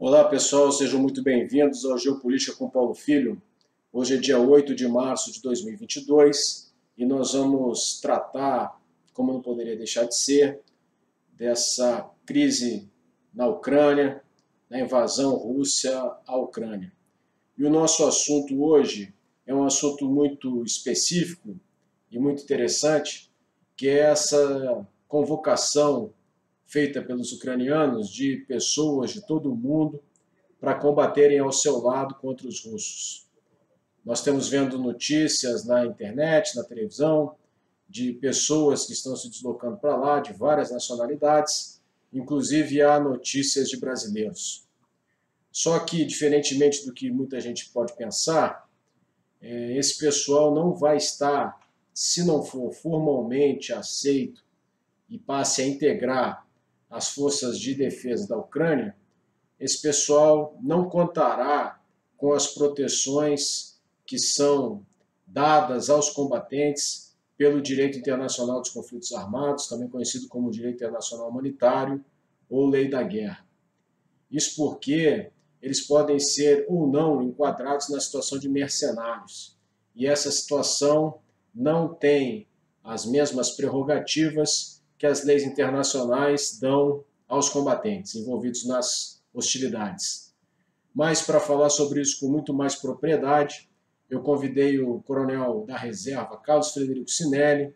Olá pessoal, sejam muito bem-vindos ao Geopolítica com Paulo Filho. Hoje é dia 8 de março de 2022 e nós vamos tratar, como não poderia deixar de ser, dessa crise na Ucrânia, da invasão russa à Ucrânia. E o nosso assunto hoje é um assunto muito específico e muito interessante, que é essa convocação feita pelos ucranianos de pessoas de todo o mundo para combaterem ao seu lado contra os russos. Nós estamos vendo notícias na internet, na televisão, de pessoas que estão se deslocando para lá, de várias nacionalidades, inclusive há notícias de brasileiros. Só que, diferentemente do que muita gente pode pensar, esse pessoal não vai estar, se não for formalmente aceito e passe a integrar as forças de defesa da Ucrânia, esse pessoal não contará com as proteções que são dadas aos combatentes pelo direito internacional dos conflitos armados, também conhecido como direito internacional humanitário ou lei da guerra. Isso porque eles podem ser ou não enquadrados na situação de mercenários. E essa situação não tem as mesmas prerrogativas que as leis internacionais dão aos combatentes envolvidos nas hostilidades. Mas para falar sobre isso com muito mais propriedade, eu convidei o coronel da reserva, Carlos Frederico Sinelli,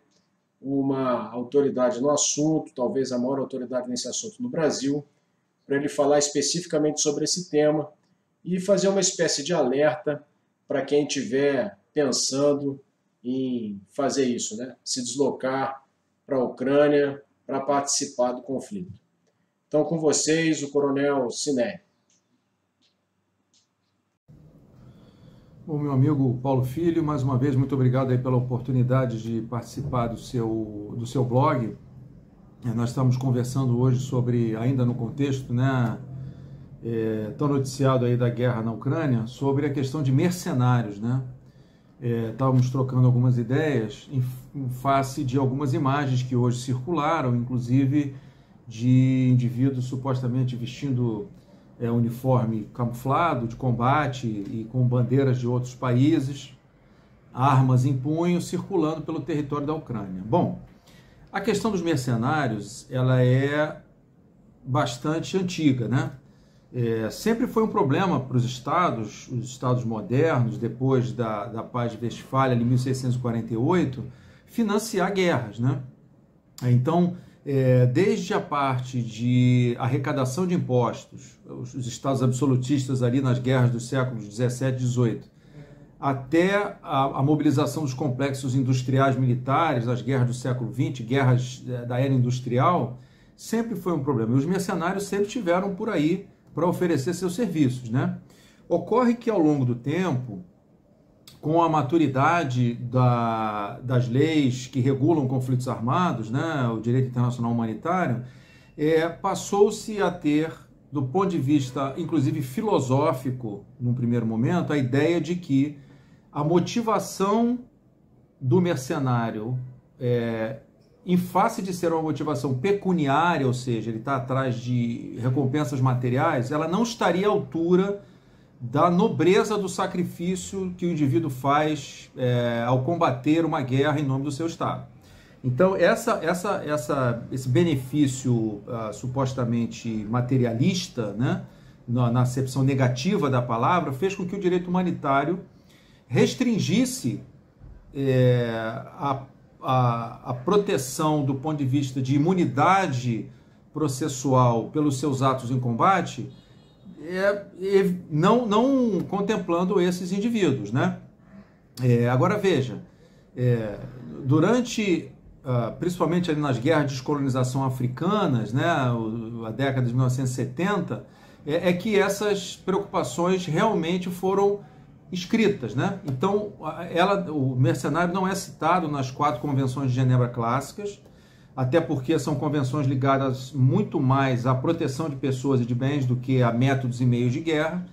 uma autoridade no assunto, talvez a maior autoridade nesse assunto no Brasil, para ele falar especificamente sobre esse tema e fazer uma espécie de alerta para quem estiver pensando em fazer isso, né? Se deslocar para a Ucrânia para participar do conflito. Então, com vocês, o coronel Sinelli. Bom, meu amigo Paulo Filho, mais uma vez, muito obrigado aí pela oportunidade de participar do seu blog. Nós estamos conversando hoje sobre, ainda no contexto, né, tão noticiado aí da guerra na Ucrânia, sobre a questão de mercenários, né? Estávamos trocando algumas ideias em face de algumas imagens que hoje circularam, inclusive de indivíduos supostamente vestindo uniforme camuflado de combate e com bandeiras de outros países, armas em punho, circulando pelo território da Ucrânia. Bom, a questão dos mercenários, ela é bastante antiga, né? Sempre foi um problema para os estados modernos, depois da Paz de Westfália, em 1648, financiar guerras, né? Então, desde a parte de arrecadação de impostos, os estados absolutistas ali nas guerras dos séculos 17 e 18, até a mobilização dos complexos industriais militares, as guerras do século XX, guerras da era industrial, sempre foi um problema. E os mercenários sempre tiveram por aí para oferecer seus serviços, né? Ocorre que ao longo do tempo, com a maturidade das leis que regulam conflitos armados, né, o direito internacional humanitário, passou-se a ter, do ponto de vista, inclusive filosófico, num primeiro momento, a ideia de que a motivação do mercenário, em face de ser uma motivação pecuniária, ou seja, ele está atrás de recompensas materiais, ela não estaria à altura da nobreza do sacrifício que o indivíduo faz ao combater uma guerra em nome do seu Estado. Então, esse benefício supostamente materialista, né, na acepção negativa da palavra, fez com que o direito humanitário restringisse a proteção do ponto de vista de imunidade processual pelos seus atos em combate, não contemplando esses indivíduos, né? Agora veja, durante, principalmente ali nas guerras de descolonização africanas, né, a década de 1970, que essas preocupações realmente foram escritas, né? Então, o mercenário não é citado nas 4 convenções de Genebra clássicas, até porque são convenções ligadas muito mais à proteção de pessoas e de bens do que a métodos e meios de guerra,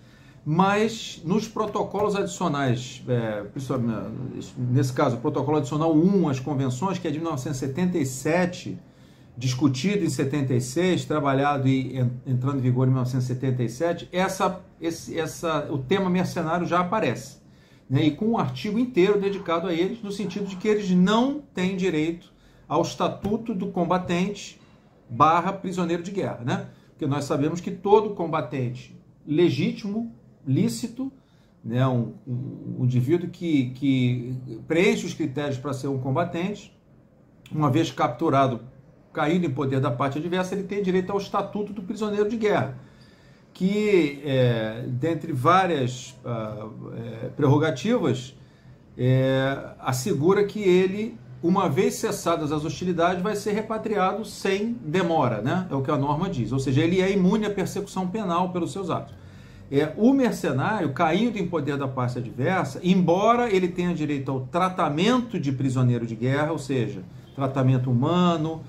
mas nos protocolos adicionais, nesse caso, o protocolo adicional 1 às convenções, que é de 1977, discutido em 76, trabalhado e entrando em vigor em 1977, o tema mercenário já aparece, né? E com um artigo inteiro dedicado a eles, no sentido de que eles não têm direito ao estatuto do combatente / prisioneiro de guerra, né? Porque nós sabemos que todo combatente legítimo, lícito, né, um indivíduo que preenche os critérios para ser um combatente, uma vez capturado, caído em poder da parte adversa, ele tem direito ao estatuto do prisioneiro de guerra, que, dentre várias prerrogativas, assegura que ele, uma vez cessadas as hostilidades, vai ser repatriado sem demora, né? É o que a norma diz, ou seja, ele é imune à persecução penal pelos seus atos. O mercenário, caindo em poder da parte adversa, embora ele tenha direito ao tratamento de prisioneiro de guerra, ou seja, tratamento humano,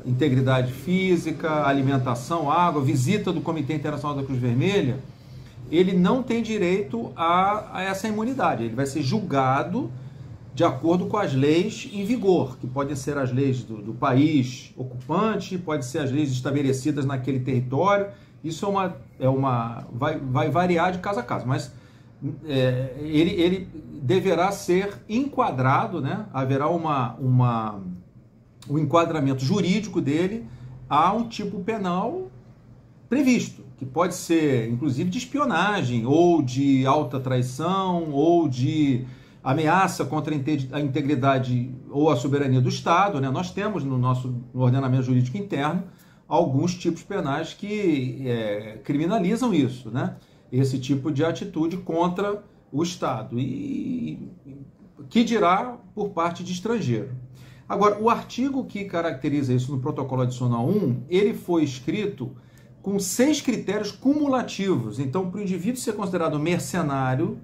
integridade física, alimentação, água, visita do Comitê Internacional da Cruz Vermelha, ele não tem direito a essa imunidade. Ele vai ser julgado de acordo com as leis em vigor, que podem ser as leis do país ocupante, podem ser as leis estabelecidas naquele território. Isso vai variar de caso a caso, mas ele deverá ser enquadrado, né? Haverá o enquadramento jurídico dele a um tipo penal previsto, que pode ser, inclusive, de espionagem, ou de alta traição, ou de ameaça contra a integridade ou a soberania do Estado, né? Nós temos no nosso ordenamento jurídico interno alguns tipos penais que criminalizam isso, né? Esse tipo de atitude contra o Estado, e que dirá por parte de estrangeiro. Agora, o artigo que caracteriza isso no protocolo adicional 1, ele foi escrito com 6 critérios cumulativos. Então, para o indivíduo ser considerado mercenário,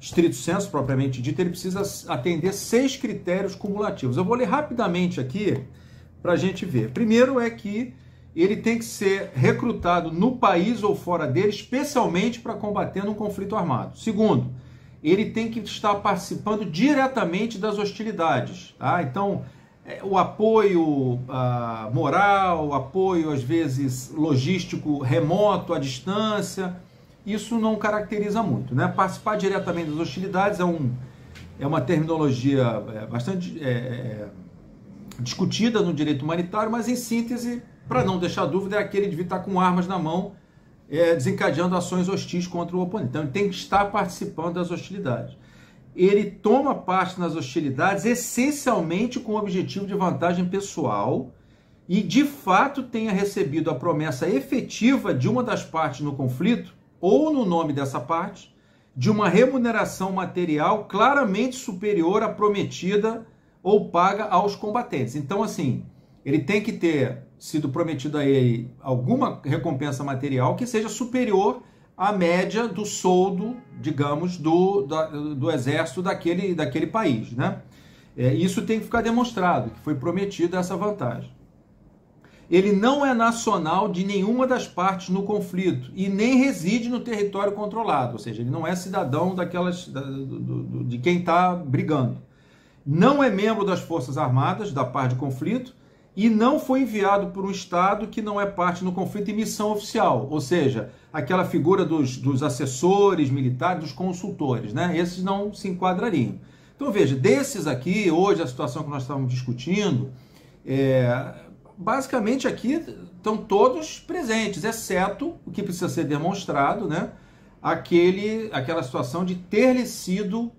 estrito sensu propriamente dito, ele precisa atender 6 critérios cumulativos. Eu vou ler rapidamente aqui para a gente ver. Primeiro é que ele tem que ser recrutado no país ou fora dele, especialmente para combater num conflito armado. Segundo, ele tem que estar participando diretamente das hostilidades. Tá? Então, o apoio moral, o apoio, às vezes, logístico remoto, à distância, isso não caracteriza muito, né? Participar diretamente das hostilidades é uma terminologia bastante discutida no direito humanitário, mas, em síntese, para não deixar dúvida, é aquele de estar com armas na mão, desencadeando ações hostis contra o oponente. Então, ele tem que estar participando das hostilidades. Ele toma parte nas hostilidades essencialmente com o objetivo de vantagem pessoal e, de fato, tenha recebido a promessa efetiva de uma das partes no conflito, ou no nome dessa parte, de uma remuneração material claramente superior à prometida ou paga aos combatentes. Então, assim, ele tem que ter sido prometido a ele alguma recompensa material que seja superior à média do soldo, digamos, do exército daquele país, né? Isso tem que ficar demonstrado, que foi prometida essa vantagem. Ele não é nacional de nenhuma das partes no conflito e nem reside no território controlado, ou seja, ele não é cidadão de quem está brigando. Não é membro das Forças Armadas da parte de conflito e não foi enviado por um Estado que não é parte no conflito em missão oficial, ou seja, aquela figura dos assessores militares, dos consultores, né? Esses não se enquadrariam. Então, veja, desses aqui, hoje, a situação que nós estamos discutindo, basicamente aqui estão todos presentes, exceto o que precisa ser demonstrado, né? Aquela situação de ter-lhe sido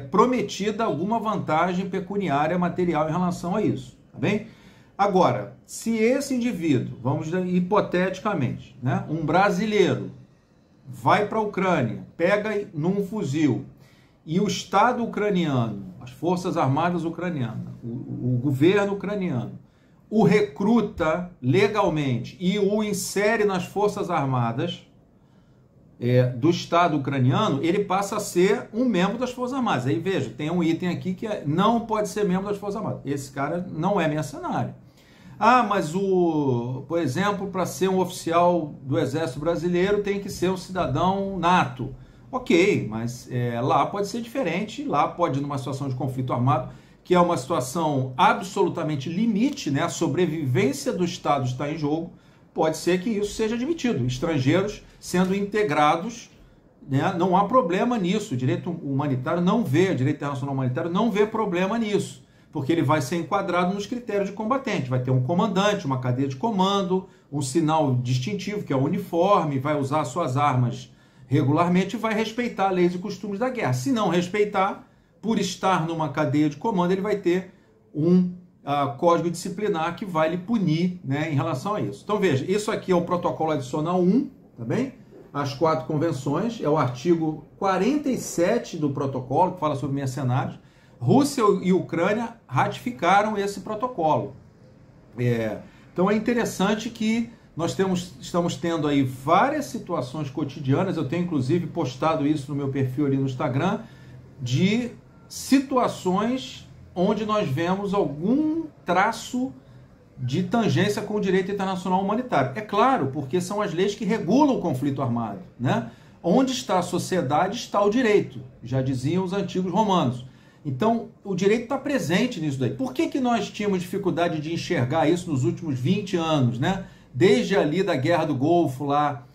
prometida alguma vantagem pecuniária material em relação a isso, tá bem? Agora, se esse indivíduo, vamos hipoteticamente, né, um brasileiro vai para a Ucrânia, pega num fuzil e o Estado ucraniano, as Forças Armadas ucranianas, o governo ucraniano, o recruta legalmente e o insere nas Forças Armadas do Estado ucraniano, ele passa a ser um membro das Forças Armadas. Aí veja, tem um item aqui que não pode ser membro das Forças Armadas. Esse cara não é mercenário. Mas por exemplo, para ser um oficial do Exército Brasileiro tem que ser um cidadão nato. Ok, mas lá pode ser diferente, lá pode, numa situação de conflito armado, que é uma situação absolutamente limite, né? A sobrevivência do Estado está em jogo, pode ser que isso seja admitido. Estrangeiros sendo integrados, né? Não há problema nisso. O direito humanitário não vê, o direito internacional humanitário não vê problema nisso, porque ele vai ser enquadrado nos critérios de combatente. Vai ter um comandante, uma cadeia de comando, um sinal distintivo, que é o uniforme, vai usar suas armas regularmente e vai respeitar leis e costumes da guerra. Se não respeitar, por estar numa cadeia de comando, ele vai ter um código disciplinar que vai lhe punir, né, em relação a isso. Então veja, isso aqui é o protocolo adicional 1, tá bem? As 4 convenções, é o artigo 47 do protocolo, que fala sobre mercenários. Rússia e Ucrânia ratificaram esse protocolo. Então é interessante que nós estamos tendo aí várias situações cotidianas, eu tenho inclusive postado isso no meu perfil ali no Instagram, de situações onde nós vemos algum traço de tangência com o direito internacional humanitário. É claro, porque são as leis que regulam o conflito armado, né? Onde está a sociedade, está o direito, já diziam os antigos romanos. Então, o direito está presente nisso daí. Por que nós tínhamos dificuldade de enxergar isso nos últimos 20 anos, né? Desde ali da Guerra do Golfo, lá,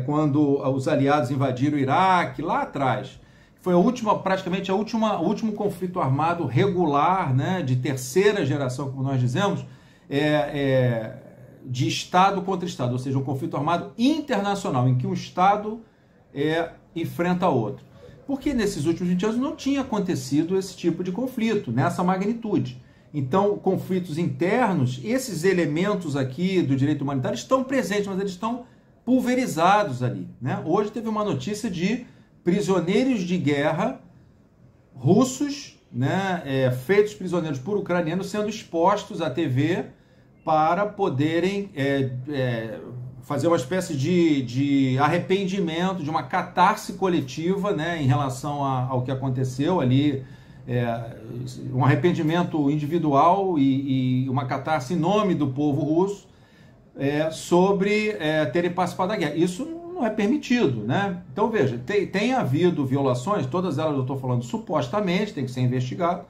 quando os aliados invadiram o Iraque, lá atrás. Foi praticamente o último conflito armado regular, né, de terceira geração, como nós dizemos, de Estado contra Estado, ou seja, um conflito armado internacional, em que um Estado enfrenta outro. Porque nesses últimos 20 anos não tinha acontecido esse tipo de conflito, nessa magnitude. Então, conflitos internos, esses elementos aqui do direito humanitário estão presentes, mas eles estão pulverizados ali, né? Hoje teve uma notícia de prisioneiros de guerra russos, né, feitos prisioneiros por ucranianos, sendo expostos à TV para poderem fazer uma espécie de arrependimento, de uma catarse coletiva, né, em relação ao que aconteceu ali, um arrependimento individual e uma catarse em nome do povo russo sobre terem participado da guerra. Isso não é permitido, né? Então veja, tem havido violações, todas elas eu estou falando supostamente, tem que ser investigado,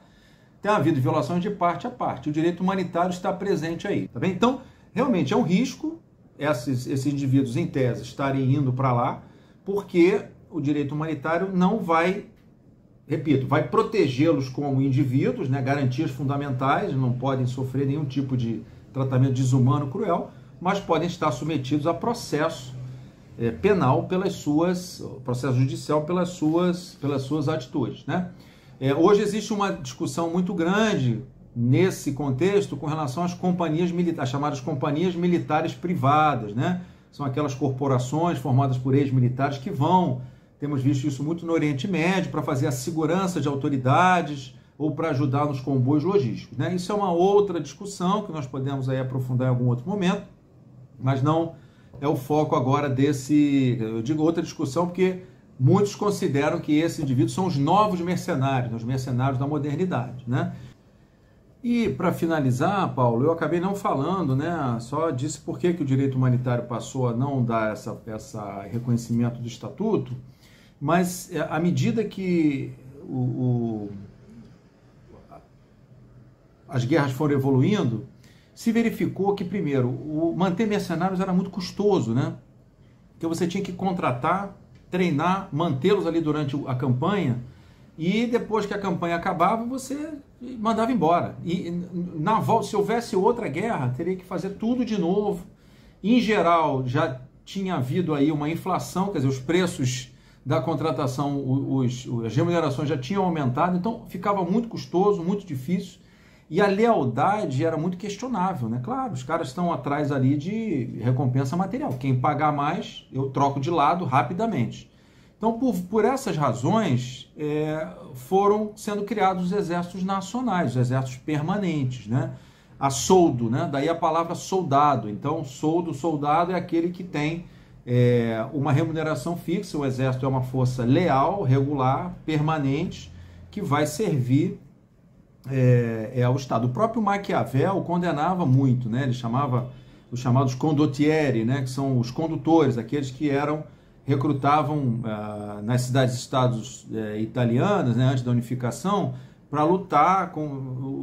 tem havido violações de parte a parte. O direito humanitário está presente aí, tá bem? Então, realmente é um risco esses indivíduos em tese estarem indo para lá, porque o direito humanitário não vai, repito, vai protegê-los como indivíduos, né? Garantias fundamentais, não podem sofrer nenhum tipo de tratamento desumano, cruel, mas podem estar submetidos a processo penal processo judicial pelas suas atitudes, né? Hoje existe uma discussão muito grande nesse contexto com relação às companhias militares, chamadas companhias militares privadas, né? São aquelas corporações formadas por ex-militares que temos visto isso muito no Oriente Médio, para fazer a segurança de autoridades ou para ajudar nos comboios logísticos, né? Isso é uma outra discussão que nós podemos aí aprofundar em algum outro momento, mas não é o foco agora eu digo outra discussão, porque muitos consideram que esses indivíduos são os novos mercenários, os mercenários da modernidade, né? E para finalizar, Paulo, eu acabei não falando, né? Só disse por que o direito humanitário passou a não dar essa reconhecimento do estatuto, mas à medida que as guerras foram evoluindo, se verificou que, primeiro, manter mercenários era muito custoso, né? Porque você tinha que contratar, treinar, mantê-los ali durante a campanha, e depois que a campanha acabava, você mandava embora. E na volta, se houvesse outra guerra, teria que fazer tudo de novo. Em geral, já tinha havido aí uma inflação, quer dizer, os preços da contratação, as remunerações já tinham aumentado, então ficava muito custoso, muito difícil. E a lealdade era muito questionável, né? Claro, os caras estão atrás ali de recompensa material. Quem pagar mais, eu troco de lado rapidamente. Então, por essas razões, foram sendo criados os exércitos nacionais, os exércitos permanentes, né? A soldo, né? Daí a palavra soldado. Então, soldado é aquele que tem uma remuneração fixa. O exército é uma força leal, regular, permanente, que vai servir ao Estado. O próprio Maquiavel condenava muito, né? Ele chamava os chamados condottieri, né? Que são os condutores, aqueles que recrutavam nas cidades-estados italianas, né? Antes da unificação, para lutar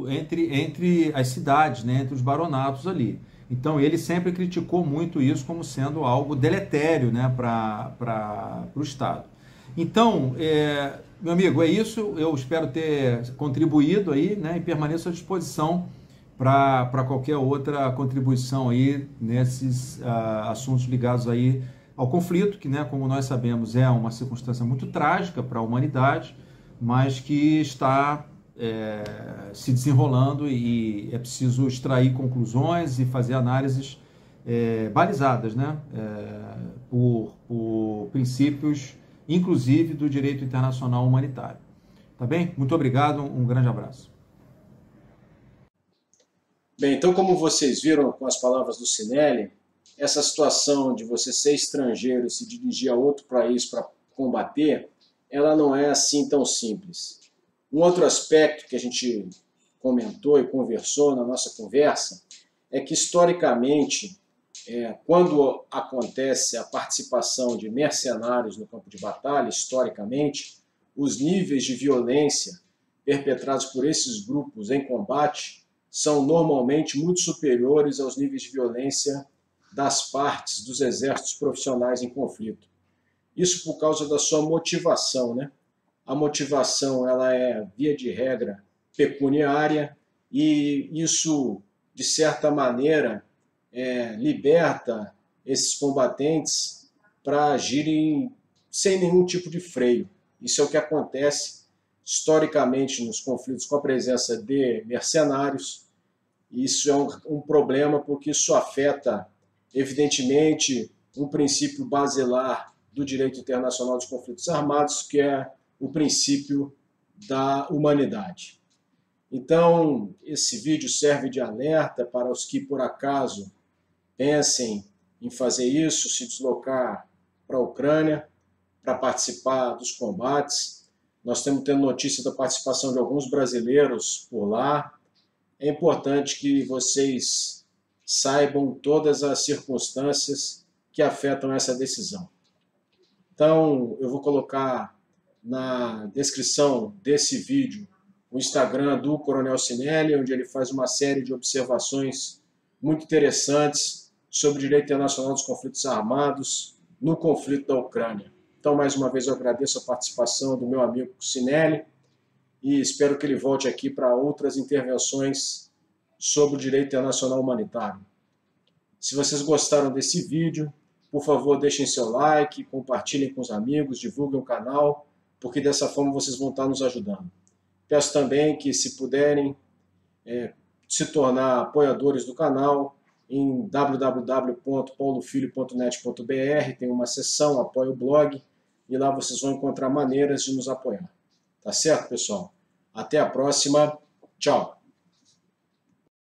entre as cidades, né, entre os baronatos ali. Então ele sempre criticou muito isso como sendo algo deletério, né, para o Estado. Então, meu amigo, é isso. Eu espero ter contribuído aí, né, e permaneço à disposição para qualquer outra contribuição aí nesses assuntos ligados aí ao conflito, que, né, como nós sabemos, é uma circunstância muito trágica para a humanidade, mas que está se desenrolando e é preciso extrair conclusões e fazer análises balizadas, né, por princípios, inclusive do direito internacional humanitário. Tá bem? Muito obrigado, um grande abraço. Bem, então como vocês viram com as palavras do Cinelli, essa situação de você ser estrangeiro e se dirigir a outro país para combater, ela não é assim tão simples. Um outro aspecto que a gente comentou e conversou na nossa conversa é que, historicamente, quando acontece a participação de mercenários no campo de batalha, historicamente, os níveis de violência perpetrados por esses grupos em combate são normalmente muito superiores aos níveis de violência das partes dos exércitos profissionais em conflito. Isso por causa da sua motivação, né? A motivação, ela é, via de regra, pecuniária, e isso, de certa maneira, liberta esses combatentes para agirem sem nenhum tipo de freio. Isso é o que acontece historicamente nos conflitos com a presença de mercenários. Isso é um problema porque isso afeta, evidentemente, um princípio basilar do direito internacional dos conflitos armados, que é o princípio da humanidade. Então, esse vídeo serve de alerta para os que, por acaso, pensem em fazer isso, se deslocar para a Ucrânia, para participar dos combates. Nós estamos tendo notícia da participação de alguns brasileiros por lá. É importante que vocês saibam todas as circunstâncias que afetam essa decisão. Então, eu vou colocar na descrição desse vídeo o Instagram do Coronel Cinelli, onde ele faz uma série de observações muito interessantes sobre o direito internacional dos conflitos armados no conflito da Ucrânia. Então, mais uma vez, eu agradeço a participação do meu amigo Cinelli e espero que ele volte aqui para outras intervenções sobre o direito internacional humanitário. Se vocês gostaram desse vídeo, por favor, deixem seu like, compartilhem com os amigos, divulguem o canal, porque dessa forma vocês vão estar nos ajudando. Peço também que, se puderem, se tornar apoiadores do canal em www.paulofilho.net.br, tem uma seção Apoie o Blog, e lá vocês vão encontrar maneiras de nos apoiar. Tá certo, pessoal? Até a próxima. Tchau!